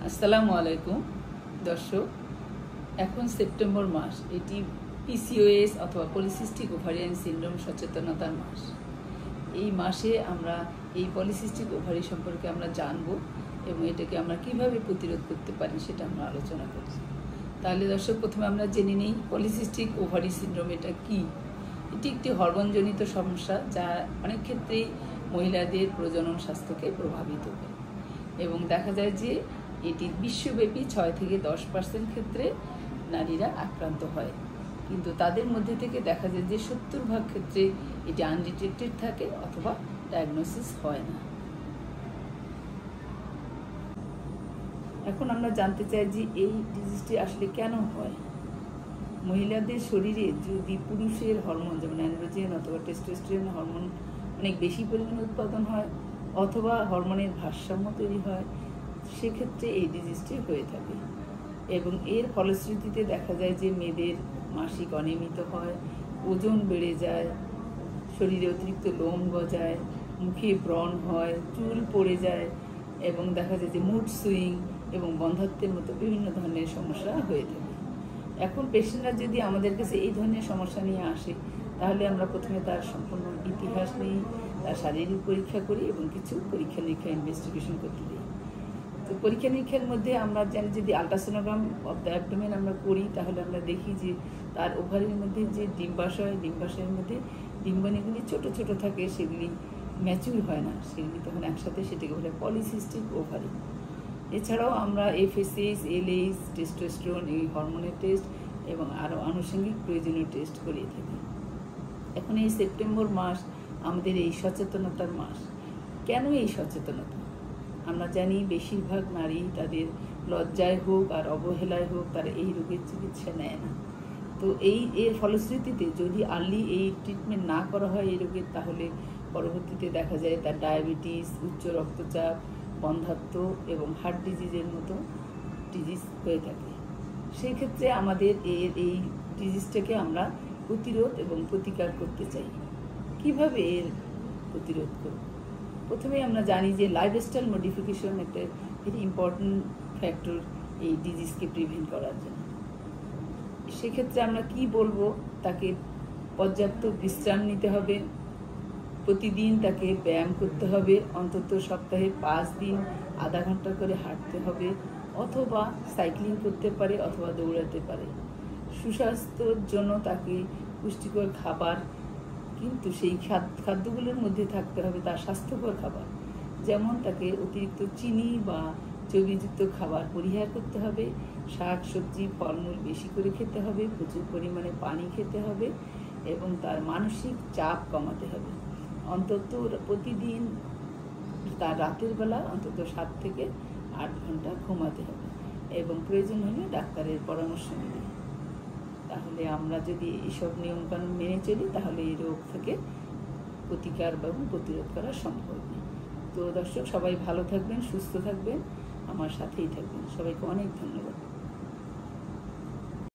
আসসালামু আলাইকুম দর্শক, এখন সেপ্টেম্বর মাস। এটি পিসিওএস অথবা পলিসিস্টিক ওভারিয়ান সিনড্রোম সচেতনতার মাস। এই মাসে আমরা এই পলিসিস্টিক ওভারি সম্পর্কে আমরা জানব এবং এটাকে আমরা কিভাবে প্রতিরোধ করতে পারি সেটা আমরা আলোচনা করছি। তাহলে দর্শক, প্রথমে আমরা জেনে নিই পলিসিস্টিক ওভারি সিনড্রোম এটা কি। এটি একটি হরমোনজনিত সমস্যা যা অনেক ক্ষেত্রেই মহিলাদের প্রজনন স্বাস্থ্যকে প্রভাবিত করে এবং দেখা যায় যে এটি বিশ্বব্যাপী 6 থেকে 10% ক্ষেত্রে নারীরা আক্রান্ত হয়, কিন্তু তাদের মধ্যে থেকে দেখা যায় যে 70% ক্ষেত্রে এটি আনডিটেক্টেড থাকে অথবা ডায়াগনোসিস হয় না। এখন আমরা জানতে চাই যে এই ডিজিজটি আসলে কেন হয়। মহিলাদের শরীরে যদি পুরুষের হরমোন যেমন অ্যান্ড্রোজেন অথবা টেস্টোস্টেরন হরমোন অনেক বেশি পরিমাণে উৎপাদন হয় অথবা হরমোনের ভারসাম্য তৈরি হয়, সেক্ষেত্রে এই ডিজিজটি হয়ে থাকে এবং এর ফলশ্রুতিতে দেখা যায় যে মেয়েদের মাসিক অনিয়মিত হয়, ওজন বেড়ে যায়, শরীরে অতিরিক্ত লোম গজায়, মুখে ব্রণ হয়, চুল পড়ে যায় এবং দেখা যায় যে মুড সুইং এবং বন্ধ্যাত্বের মতো বিভিন্ন ধরনের সমস্যা হয়ে থাকে। এখন পেশেন্টরা যদি আমাদের কাছে এই ধরনের সমস্যা নিয়ে আসে, তাহলে আমরা প্রথমে তার সম্পূর্ণ ইতিহাস নিই, তার শারীরিক পরীক্ষা করি এবং কিছু পরীক্ষা নিরীক্ষা ইনভেস্টিগেশন করতে দিই। তো পরীক্ষা নিরীক্ষার মধ্যে আমরা জানি যদি আলট্রাসোনোগ্রাম অফ দ্য অ্যাবডোমেন আমরা করি, তাহলে আমরা দেখি যে তার ওভারির মধ্যে যে ডিম্বাশয়ের মধ্যে ডিম্বাণুগুলি ছোট ছোট থাকে, সেগুলি ম্যাচিউর হয় না, সেগুলি তখন একসাথে সেটাকে বলে পলিসিস্টিক ওভারি। এছাড়াও আমরা এফএসএইচ, এলএইচ, টেস্টোস্টেরন এই হরমোনের টেস্ট এবং আরও আনুষঙ্গিক প্রয়োজনীয় টেস্ট করিয়ে থাকি। এখন এই সেপ্টেম্বর মাস আমাদের এই সচেতনতার মাস। কেন এই সচেতনতা? আমরা জানি বেশিরভাগ নারী তাদের লজ্জায় হোক আর অবহেলায় হোক তারা এই রোগের চিকিৎসা নেয় না। তো এর ফলশ্রুতিতে যদি আর্লি এই ট্রিটমেন্ট না করা হয় এই রোগের, তাহলে পরবর্তীতে দেখা যায় তার ডায়াবেটিস, উচ্চ রক্তচাপ, বন্ধ্যাত্ব এবং হার্ট ডিজিজের মতো ডিজিজ হয়ে থাকে। সেক্ষেত্রে আমাদের এই ডিজিজটাকে আমরা প্রতিরোধ এবং প্রতিকার করতে চাই। কিভাবে এর প্রতিরোধ করব? প্রথমে আমরা জানি যে লাইফস্টাইল মডিফিকেশন একটা ভেরি ইম্পর্টেন্ট ফ্যাক্টর এই ডিজিজকে প্রিভেন্ট করার জন্য। সেক্ষেত্রে আমরা কি বলবো, তাকে পর্যাপ্ত বিশ্রাম নিতে হবে, প্রতিদিন তাকে ব্যায়াম করতে হবে, অন্তত সপ্তাহে 5 দিন আধা ঘন্টা করে হাঁটতে হবে অথবা সাইক্লিং করতে পারে অথবা দৌড়াতে পারে। সুস্বাস্থ্যের জন্য তাকে পুষ্টিকর খাবার, কিন্তু সেই খাদ্যগুলোর মধ্যে থাকতে হবে তার স্বাস্থ্যকর খাবার, যেমন তাকে অতিরিক্ত চিনি বা চর্বিযুক্ত খাবার পরিহার করতে হবে, শাক সবজি ফলমূল বেশি করে খেতে হবে, প্রচুর পরিমাণে পানি খেতে হবে এবং তার মানসিক চাপ কমাতে হবে। অন্তত প্রতিদিন তার রাতের বেলা অন্তত 7 থেকে 8 ঘন্টা ঘুমাতে হবে এবং প্রয়োজন হলে ডাক্তারের পরামর্শ নিতে। তাহলে আমরা যদি এইসব নিয়মকানুন মেনে চলি, তাহলে এই রোগ থেকে প্রতিকার এবং প্রতিরোধ করা সম্ভব। তো দর্শক, সবাই ভালো থাকবেন, সুস্থ থাকবেন, আমার সাথেই থাকবেন। সবাইকে অনেক ধন্যবাদ।